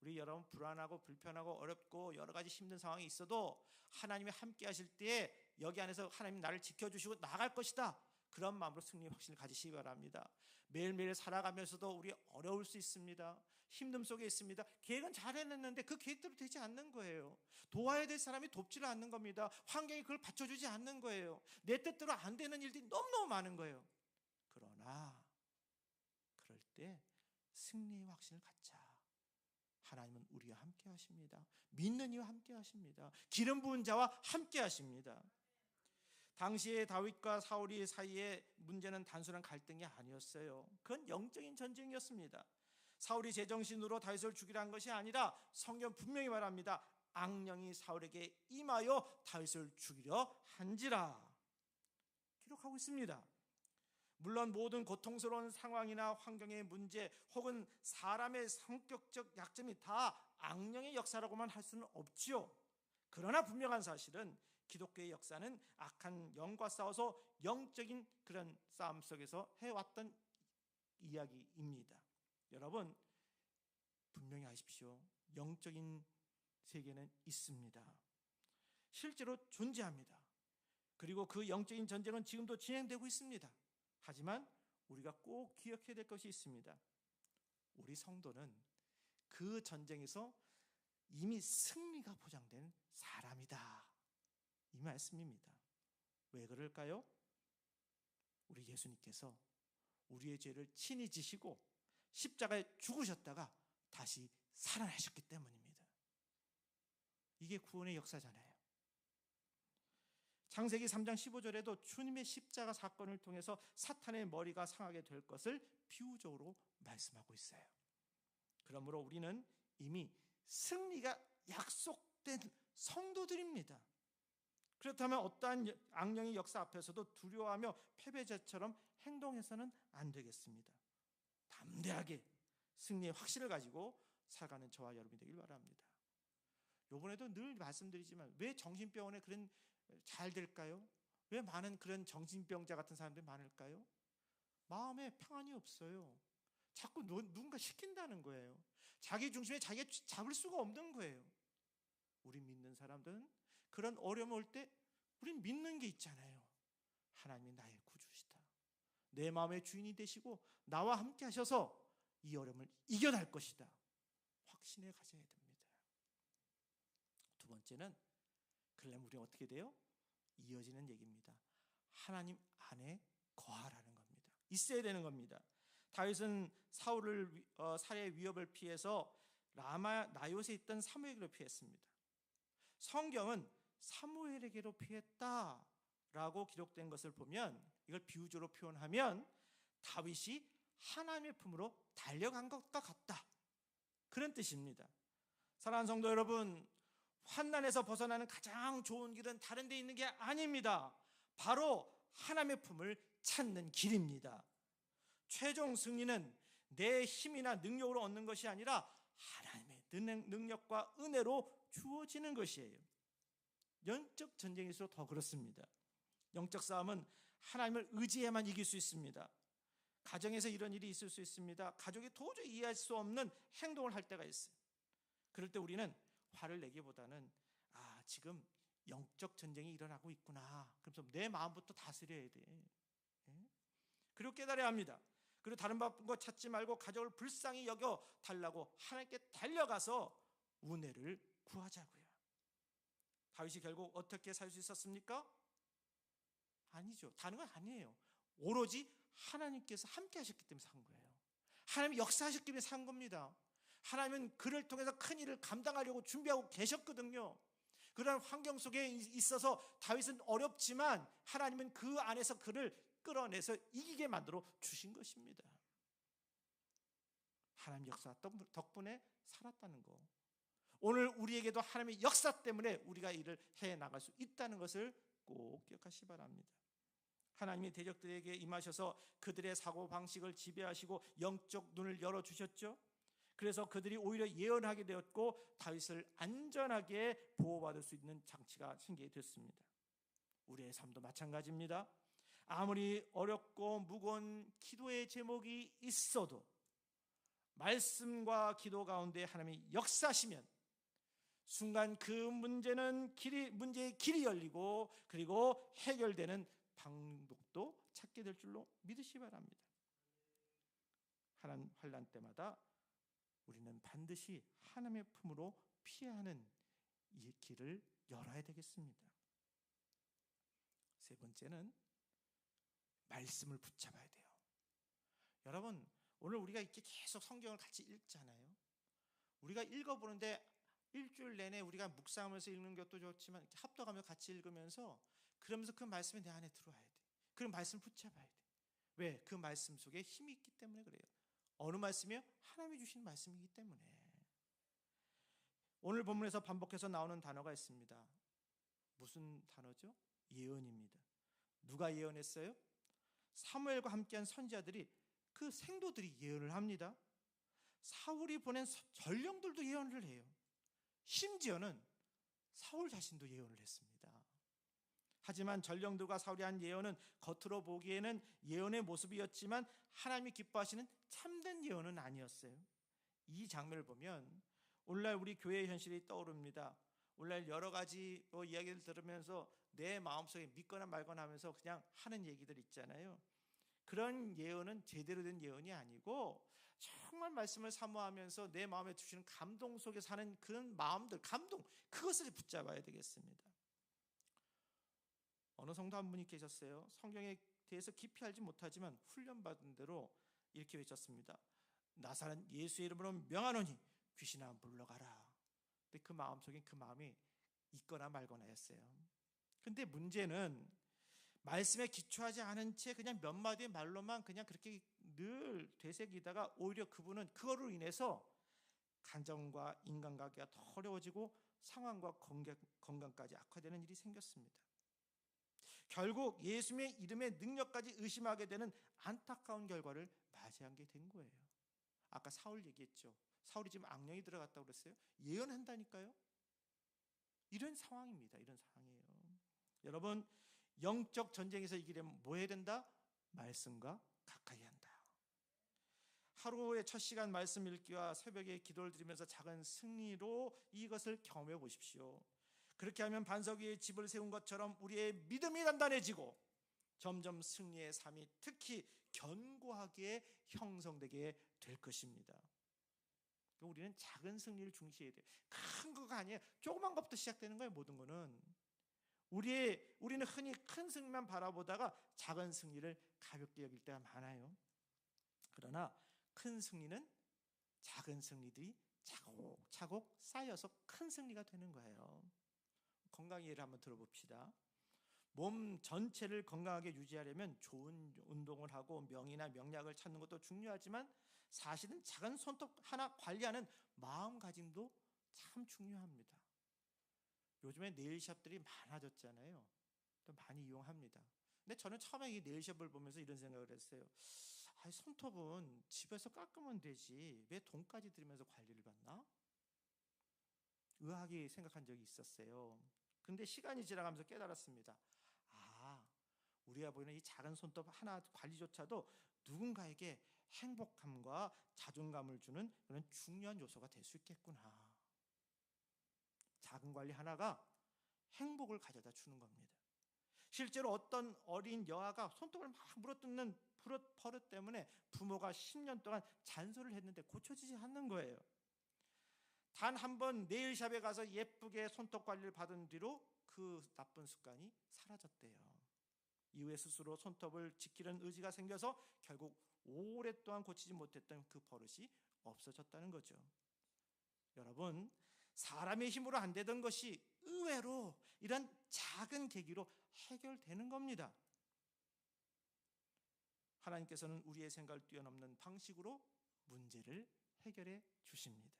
우리 여러분 불안하고 불편하고 어렵고 여러 가지 힘든 상황이 있어도 하나님이 함께 하실 때 여기 안에서 하나님 나를 지켜주시고 나아갈 것이다. 그런 마음으로 승리의 확신을 가지시기 바랍니다. 매일매일 살아가면서도 우리 어려울 수 있습니다. 힘듦 속에 있습니다. 계획은 잘 해냈는데 그 계획대로 되지 않는 거예요. 도와야 될 사람이 돕지를 않는 겁니다. 환경이 그걸 받쳐주지 않는 거예요. 내 뜻대로 안 되는 일들이 너무너무 많은 거예요. 그러나 그럴 때 승리의 확신을 갖자. 하나님은 우리와 함께 하십니다. 믿는 이와 함께 하십니다. 기름 부은 자와 함께 하십니다. 당시에 다윗과 사울이 사이에 문제는 단순한 갈등이 아니었어요. 그건 영적인 전쟁이었습니다. 사울이 제정신으로 다윗을 죽이려 한 것이 아니라 성경 분명히 말합니다. 악령이 사울에게 임하여 다윗을 죽이려 한지라 기록하고 있습니다. 물론 모든 고통스러운 상황이나 환경의 문제 혹은 사람의 성격적 약점이 다 악령의 역사라고만 할 수는 없지요. 그러나 분명한 사실은 기독교의 역사는 악한 영과 싸워서 영적인 그런 싸움 속에서 해왔던 이야기입니다. 여러분 분명히 아십시오. 영적인 세계는 있습니다. 실제로 존재합니다. 그리고 그 영적인 전쟁은 지금도 진행되고 있습니다. 하지만 우리가 꼭 기억해야 될 것이 있습니다. 우리 성도는 그 전쟁에서 이미 승리가 보장된 사람이다. 이 말씀입니다. 왜 그럴까요? 우리 예수님께서 우리의 죄를 친히 지시고 십자가에 죽으셨다가 다시 살아나셨기 때문입니다. 이게 구원의 역사잖아요. 창세기 3장 15절에도 주님의 십자가 사건을 통해서 사탄의 머리가 상하게 될 것을 비유적으로 말씀하고 있어요. 그러므로 우리는 이미 승리가 약속된 성도들입니다. 그렇다면 어떠한 악령의 역사 앞에서도 두려워하며 패배자처럼 행동해서는 안 되겠습니다. 담대하게 승리의 확신을 가지고 살아가는 저와 여러분이 되길 바랍니다. 이번에도 늘 말씀드리지만 왜 정신병원에 그런 잘 될까요? 왜 많은 그런 정신병자 같은 사람들이 많을까요? 마음에 평안이 없어요. 자꾸 누군가 시킨다는 거예요. 자기 중심에 자기가 잡을 수가 없는 거예요. 우리 믿는 사람들은 그런 어려움 올 때 우린 믿는 게 있잖아요. 하나님이 나의 구주시다. 내 마음의 주인이 되시고 나와 함께 하셔서 이 어려움을 이겨낼 것이다. 확신을 가져야 됩니다. 두 번째는 그러려면 우리는 어떻게 돼요? 이어지는 얘기입니다. 하나님 안에 거하라는 겁니다. 있어야 되는 겁니다. 다윗은 사울을 살해 위협을 피해서 라마 나요스에 있던 사무엘에게로 피했습니다. 성경은 사무엘에게로 피했다라고 기록된 것을 보면 이걸 비유적으로 표현하면 다윗이 하나님의 품으로 달려간 것과 같다. 그런 뜻입니다. 사랑하는 성도 여러분, 환난에서 벗어나는 가장 좋은 길은 다른 데 있는 게 아닙니다. 바로 하나님의 품을 찾는 길입니다. 최종 승리는 내 힘이나 능력으로 얻는 것이 아니라 하나님의 능력과 은혜로 주어지는 것이에요. 영적 전쟁일수록 더 그렇습니다. 영적 싸움은 하나님을 의지해야만 이길 수 있습니다. 가정에서 이런 일이 있을 수 있습니다. 가족이 도저히 이해할 수 없는 행동을 할 때가 있어요. 그럴 때 우리는 화를 내기보다는 지금 영적 전쟁이 일어나고 있구나. 그래서 내 마음부터 다스려야 돼. 그리고 깨달아야 합니다. 그리고 다른 거 찾지 말고 가족을 불쌍히 여겨 달라고 하나님께 달려가서 은혜를 구하자고요. 다윗이 결국 어떻게 살 수 있었습니까? 아니죠. 다른 건 아니에요. 오로지 하나님께서 함께 하셨기 때문에 산 거예요. 하나님이 역사하셨기 때문에 산 겁니다. 하나님은 그를 통해서 큰 일을 감당하려고 준비하고 계셨거든요. 그런 환경 속에 있어서 다윗은 어렵지만 하나님은 그 안에서 그를 끌어내서 이기게 만들어 주신 것입니다. 하나님 역사 덕분에 살았다는 거. 오늘 우리에게도 하나님의 역사 때문에 우리가 일을 해나갈 수 있다는 것을 꼭 기억하시기 바랍니다. 하나님이 대적들에게 임하셔서 그들의 사고방식을 지배하시고 영적 눈을 열어주셨죠. 그래서 그들이 오히려 예언하게 되었고 다윗을 안전하게 보호받을 수 있는 장치가 생기게 됐습니다. 우리의 삶도 마찬가지입니다. 아무리 어렵고 무거운 기도의 제목이 있어도 말씀과 기도 가운데 하나님이 역사하시면 순간 그 문제의 길이 열리고 그리고 해결되는 방법도 찾게 될 줄로 믿으시기 바랍니다. 환난 때마다 우리는 반드시 하나님의 품으로 피하는 이 길을 열어야 되겠습니다. 세 번째는 말씀을 붙잡아야 돼요. 여러분, 오늘 우리가 이렇게 계속 성경을 같이 읽잖아요. 우리가 읽어보는데 일주일 내내 우리가 묵상하면서 읽는 것도 좋지만 이렇게 합독하면서 같이 읽으면서 그러면서 그 말씀이 내 안에 들어와야 돼. 그 말씀을 붙잡아야 돼. 왜? 그 말씀 속에 힘이 있기 때문에 그래요. 어느 말씀이요? 하나님이 주신 말씀이기 때문에. 오늘 본문에서 반복해서 나오는 단어가 있습니다. 무슨 단어죠? 예언입니다. 누가 예언했어요? 사무엘과 함께한 선지자들이 그 생도들이 예언을 합니다. 사울이 보낸 전령들도 예언을 해요. 심지어는 사울 자신도 예언을 했습니다. 하지만 전령들과 사울이 한 예언은 겉으로 보기에는 예언의 모습이었지만 하나님이 기뻐하시는 참된 예언은 아니었어요. 이 장면을 보면 오늘날 우리 교회의 현실이 떠오릅니다. 오늘날 여러 가지 이야기를 들으면서 내 마음속에 믿거나 말거나 하면서 그냥 하는 얘기들 있잖아요. 그런 예언은 제대로 된 예언이 아니고 정말 말씀을 사모하면서 내 마음에 주시는 감동 속에 사는 그런 마음들, 감동, 그것을 붙잡아야 되겠습니다. 어느 성도 한 분이 계셨어요. 성경에 대해서 깊이 알지 못하지만 훈련받은 대로 이렇게 외쳤습니다. 나사렛 예수의 이름으로 명하노니 귀신아 물러가라. 근데 그 마음속에 그 마음이 있거나 말거나였어요. 근데 문제는 말씀에 기초하지 않은 채 그냥 몇 마디의 말로만 그냥 그렇게 늘 되새기다가 오히려 그분은 그거로 인해서 가정과 인간관계가 더 어려워지고 상황과 건강까지 악화되는 일이 생겼습니다. 결국 예수님의 이름의 능력까지 의심하게 되는 안타까운 결과를 맞이하게 된 거예요. 아까 사울 얘기했죠. 사울이 지금 악령이 들어갔다고 그랬어요. 예언한다니까요. 이런 상황입니다. 이런 상황이에요. 여러분, 영적 전쟁에서 이기려면 뭐 해야 된다? 말씀과 가까이 한다. 하루의 첫 시간 말씀 읽기와 새벽에 기도를 드리면서 작은 승리로 이것을 경험해 보십시오. 그렇게 하면 반석 위에 집을 세운 것처럼 우리의 믿음이 단단해지고 점점 승리의 삶이 특히 견고하게 형성되게 될 것입니다. 우리는 작은 승리를 중시해야 돼요. 큰 거가 아니에요. 조그만 것부터 시작되는 거예요. 모든 거는. 우리는 흔히 큰 승리만 바라보다가 작은 승리를 가볍게 여길 때가 많아요. 그러나 큰 승리는 작은 승리들이 차곡차곡 쌓여서 큰 승리가 되는 거예요. 건강 예를 한번 들어봅시다. 몸 전체를 건강하게 유지하려면 좋은 운동을 하고 명이나 명약을 찾는 것도 중요하지만 사실은 작은 손톱 하나 관리하는 마음가짐도 참 중요합니다. 요즘에 네일샵들이 많아졌잖아요. 또 많이 이용합니다. 근데 저는 처음에 이 네일샵을 보면서 이런 생각을 했어요. 손톱은 집에서 깎으면 되지 왜 돈까지 들이면서 관리를 받나? 의아하게 생각한 적이 있었어요. 근데 시간이 지나가면서 깨달았습니다. 우리가 보이는 이 작은 손톱 하나 관리조차도 누군가에게 행복감과 자존감을 주는 그런 중요한 요소가 될 수 있겠구나. 작은 관리 하나가 행복을 가져다 주는 겁니다. 실제로 어떤 어린 여아가 손톱을 막 물어뜯는 버릇 때문에 부모가 10년 동안 잔소리를 했는데 고쳐지지 않는 거예요. 단 한 번 네일샵에 가서 예쁘게 손톱 관리를 받은 뒤로 그 나쁜 습관이 사라졌대요. 이후에 스스로 손톱을 지키려는 의지가 생겨서 결국 오랫동안 고치지 못했던 그 버릇이 없어졌다는 거죠. 여러분, 사람의 힘으로 안 되던 것이 의외로 이런 작은 계기로 해결되는 겁니다. 하나님께서는 우리의 생각을 뛰어넘는 방식으로 문제를 해결해 주십니다.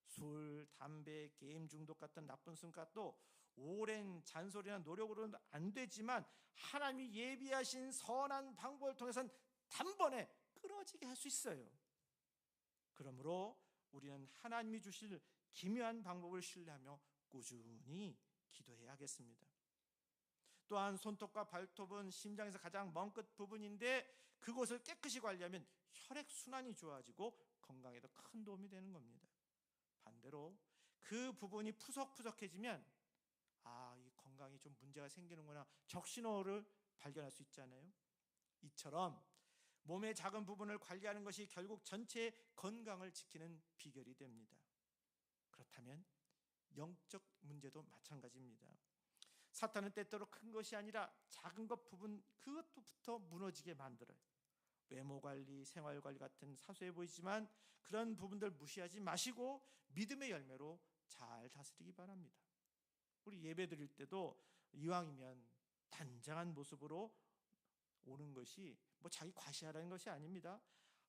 술, 담배, 게임 중독 같은 나쁜 습관도 오랜 잔소리나 노력으로는 안 되지만 하나님이 예비하신 선한 방법을 통해서는 단번에 끊어지게 할 수 있어요. 그러므로 우리는 하나님이 주실 기묘한 방법을 신뢰하며 꾸준히 기도해야겠습니다. 또한 손톱과 발톱은 심장에서 가장 먼 끝 부분인데 그곳을 깨끗이 관리하면 혈액순환이 좋아지고 건강에도 큰 도움이 되는 겁니다. 반대로 그 부분이 푸석푸석해지면 이 건강이 좀 문제가 생기는구나 적신호를 발견할 수 있잖아요. 이처럼 몸의 작은 부분을 관리하는 것이 결국 전체의 건강을 지키는 비결이 됩니다. 그렇다면 영적 문제도 마찬가지입니다. 사탄은 때때로 큰 것이 아니라 작은 것 부분 그것부터 무너지게 만들어요. 외모 관리, 생활 관리 같은 사소해 보이지만 그런 부분들 무시하지 마시고 믿음의 열매로 잘 다스리기 바랍니다. 우리 예배 드릴 때도 이왕이면 단장한 모습으로 오는 것이 자기 과시하라는 것이 아닙니다.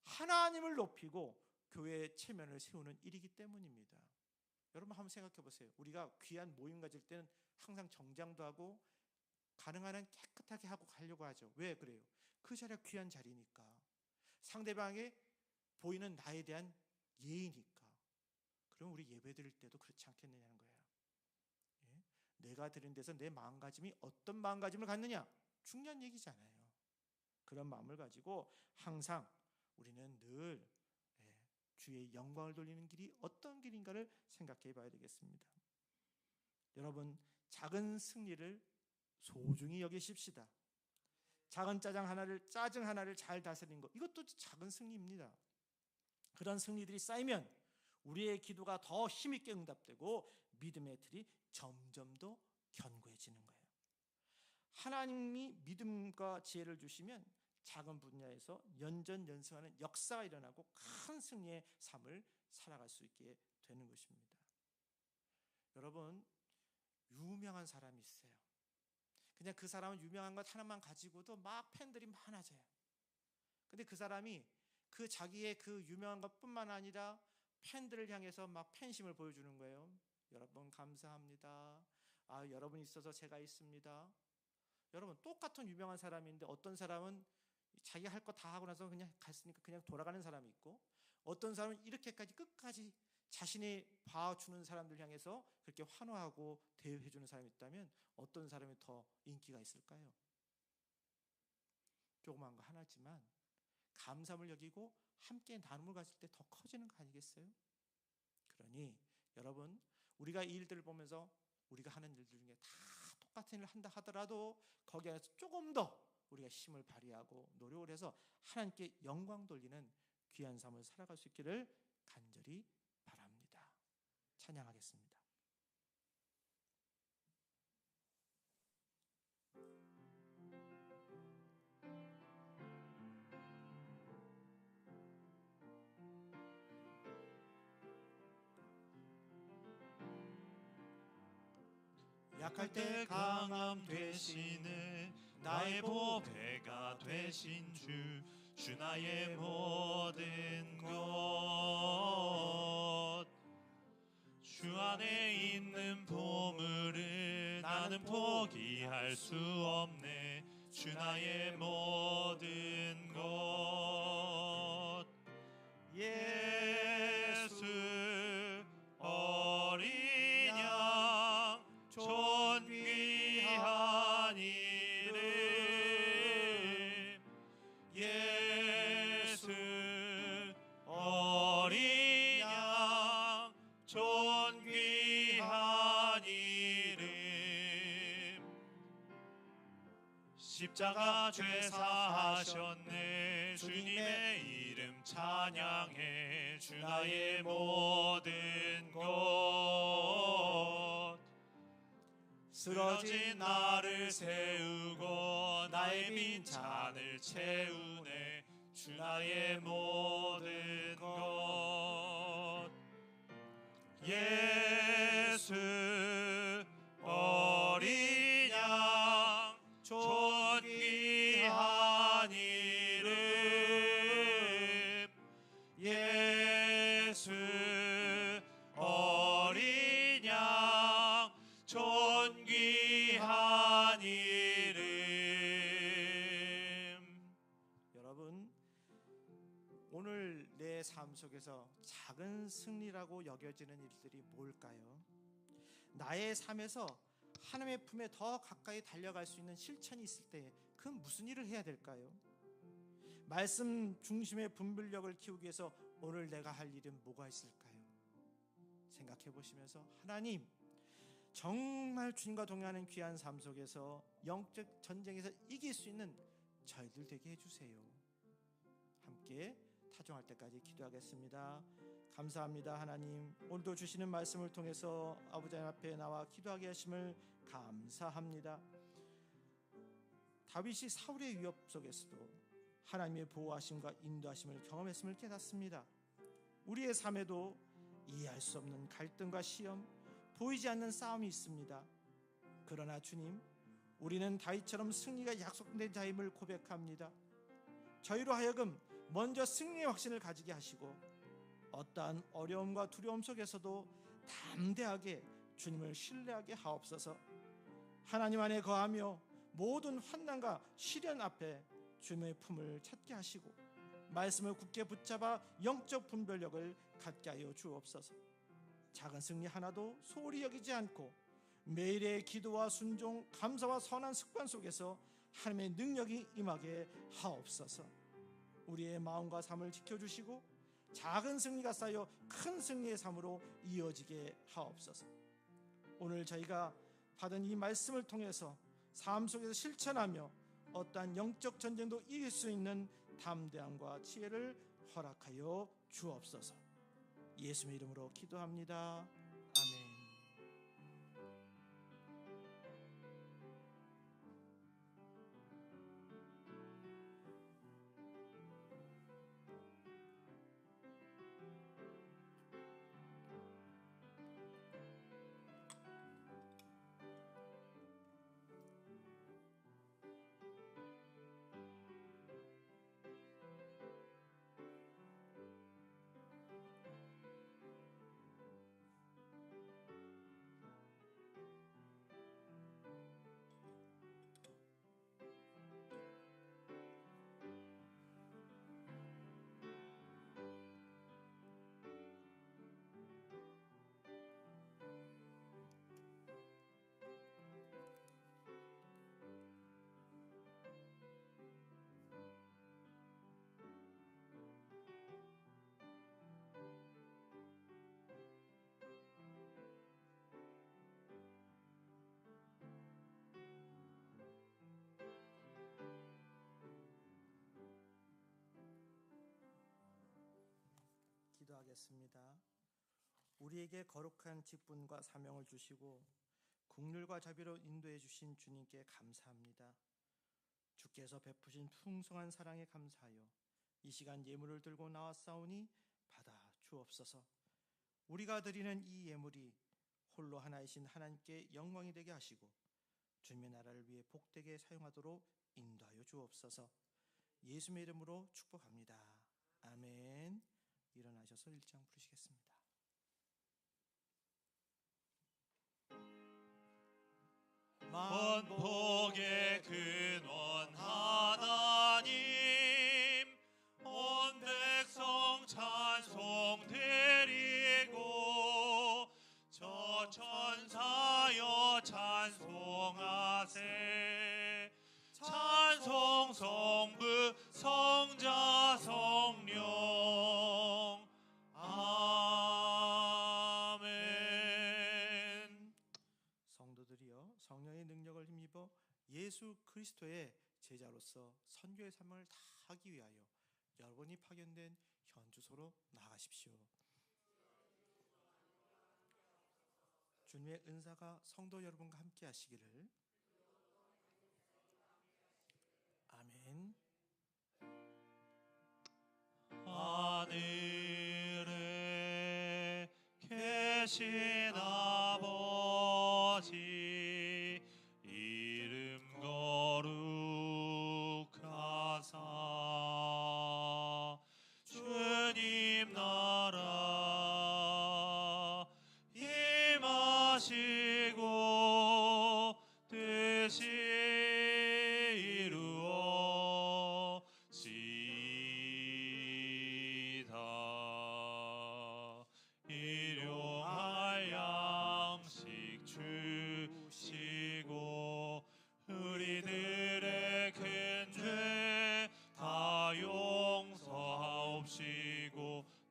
하나님을 높이고 교회의 체면을 세우는 일이기 때문입니다. 여러분 한번 생각해 보세요. 우리가 귀한 모임 가질 때는 항상 정장도 하고 가능한 한 깨끗하게 하고 가려고 하죠. 왜 그래요? 그 자리가 귀한 자리니까. 상대방에 보이는 나에 대한 예의니까. 그럼 우리 예배 드릴 때도 그렇지 않겠느냐는 거예요. 예? 내가 드린 데서 내 마음가짐이 어떤 마음가짐을 갖느냐? 중요한 얘기잖아요. 그런 마음을 가지고 항상 우리는 늘 주의 영광을 돌리는 길이 어떤 길인가를 생각해 봐야 되겠습니다. 여러분, 작은 승리를 소중히 여기십시다. 작은 짜증 하나를 잘 다스린 것, 이것도 작은 승리입니다. 그런 승리들이 쌓이면 우리의 기도가 더 힘있게 응답되고 믿음의 틀이 점점 더 견고해지는 거예요. 하나님이 믿음과 지혜를 주시면 작은 분야에서 연전연승하는 역사가 일어나고 큰 승리의 삶을 살아갈 수 있게 되는 것입니다. 여러분, 유명한 사람이 있어요. 그냥 그 사람은 유명한 것 하나만 가지고도 막 팬들이 많아져요. 근데 그 사람이 그 자기의 그 유명한 것뿐만 아니라 팬들을 향해서 막 팬심을 보여주는 거예요. 여러분 감사합니다. 여러분 있어서 제가 있습니다. 여러분 똑같은 유명한 사람인데 어떤 사람은 자기 할 거 다 하고 나서 그냥 갔으니까 그냥 돌아가는 사람이 있고, 어떤 사람은 이렇게까지 끝까지 자신이 봐주는 사람들 향해서 그렇게 환호하고 대우해주는 사람이 있다면 어떤 사람이 더 인기가 있을까요? 조그만 거 하나지만 감사함을 여기고 함께 나눔을 가질 때 더 커지는 거 아니겠어요? 그러니 여러분, 우리가 이 일들을 보면서 우리가 하는 일들 중에 다 똑같은 일을 한다 하더라도 거기 안에서 조금 더 우리가 힘을 발휘하고 노력을 해서 하나님께 영광 돌리는 귀한 삶을 살아갈 수 있기를 간절히 바랍니다. 찬양하겠습니다. 약할 때 강함 되시네 나의 보배가 되신 주 나의 모든 것 주 안에 있는 보물을 나는 포기할 수 없네 주 나의 모든 것 예수 어린 양 존귀한 이름 예수 어린 양 존귀한 이름 십자가 죄사하셨네 주님의 이름 찬양해 주 나의 모든 것 쓰러진 나를 세우고 나의 빈 잔을 채우네 주 나의 모든 것 예수 어린 양 존귀한 이름 예수 어린 양 존귀한 이름 여러분, 오늘 내 삶 속에서 작은 승리라고 여겨지는 일들이 뭘까요? 나의 삶에서 하나님의 품에 더 가까이 달려갈 수 있는 실천이 있을 때 그 무슨 일을 해야 될까요? 말씀 중심의 분별력을 키우기 위해서 오늘 내가 할 일은 뭐가 있을까요? 생각해 보시면서 하나님, 정말 주님과 동행하는 귀한 삶 속에서 영적 전쟁에서 이길 수 있는 저희들 되게 해주세요. 함께 타종할 때까지 기도하겠습니다. 감사합니다. 하나님, 오늘도 주시는 말씀을 통해서 아버지 앞에 나와 기도하게 하심을 감사합니다. 다윗이 사울의 위협 속에서도 하나님의 보호하심과 인도하심을 경험했음을 깨닫습니다. 우리의 삶에도 이해할 수 없는 갈등과 시험, 보이지 않는 싸움이 있습니다. 그러나 주님, 우리는 다윗처럼 승리가 약속된 자임을 고백합니다. 저희로 하여금 먼저 승리의 확신을 가지게 하시고 어떠한 어려움과 두려움 속에서도 담대하게 주님을 신뢰하게 하옵소서. 하나님 안에 거하며 모든 환난과 시련 앞에 주님의 품을 찾게 하시고 말씀을 굳게 붙잡아 영적 분별력을 갖게 하여 주옵소서. 작은 승리 하나도 소홀히 여기지 않고 매일의 기도와 순종, 감사와 선한 습관 속에서 하나님의 능력이 임하게 하옵소서. 우리의 마음과 삶을 지켜주시고 작은 승리가 쌓여 큰 승리의 삶으로 이어지게 하옵소서. 오늘 저희가 받은 이 말씀을 통해서 삶 속에서 실천하며 어떠한 영적 전쟁도 이길 수 있는 담대함과 지혜를 허락하여 주옵소서. 예수의 이름으로 기도합니다. 아멘. 기도하겠습니다. 우리에게 거룩한 직분과 사명을 주시고 긍휼과 자비로 인도해 주신 주님께 감사합니다. 주께서 베푸신 풍성한 사랑에 감사하여 이 시간 예물을 들고 나왔사오니 받아 주옵소서. 우리가 드리는 이 예물이 홀로 하나이신 하나님께 영광이 되게 하시고 주님의 나라를 위해 복되게 사용하도록 인도하여 주옵소서. 예수의 이름으로 축복합니다. 아멘. 일어나셔서 1장 부르시겠습니다. 번복의 근원 하나님, 온 백성 찬송 드리고 저 천사여 찬송하세. 찬송 성부 성자 성령. 아멘. 성도들이여 성령의 능력을 힘입어 예수 그리스도의 제자로서 선교의 사명을 다하기 위하여 여러분이 파견된 현주소로 나가십시오. 주님의 은사가 성도 여러분과 함께 하시기를. 아멘. 하늘에 계신 아버지, 이름 거룩하사 주님 나라 임하시고 뜻이 이루어지이다. 일용할 양식 주시고 우리들의 큰 죄 다 용서하옵시고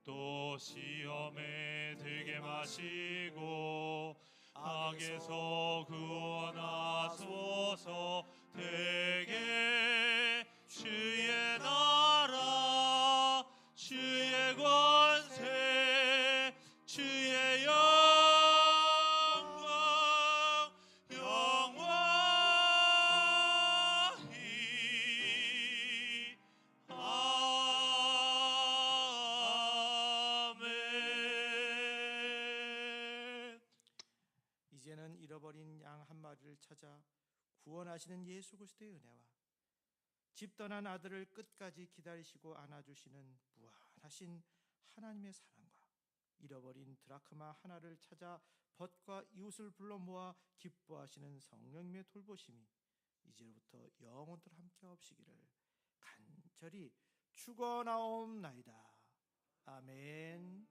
또 시험에 들게 마시고 악에서 구원하소서. 대개 주의 나라 주의 권세 주의 영광 영원히. 아멘. 이제는 잃어버린 양 한 마리를 찾아 구원하시는 예수 그리스도의 은혜와 집 떠난 아들을 끝까지 기다리시고 안아주시는 무한하신 하나님의 사랑과 잃어버린 드라크마 하나를 찾아 벗과 이웃을 불러 모아 기뻐하시는 성령님의 돌보심이 이제부터 영원토록 함께 하옵시기를 간절히 축원하옵나이다. 아멘.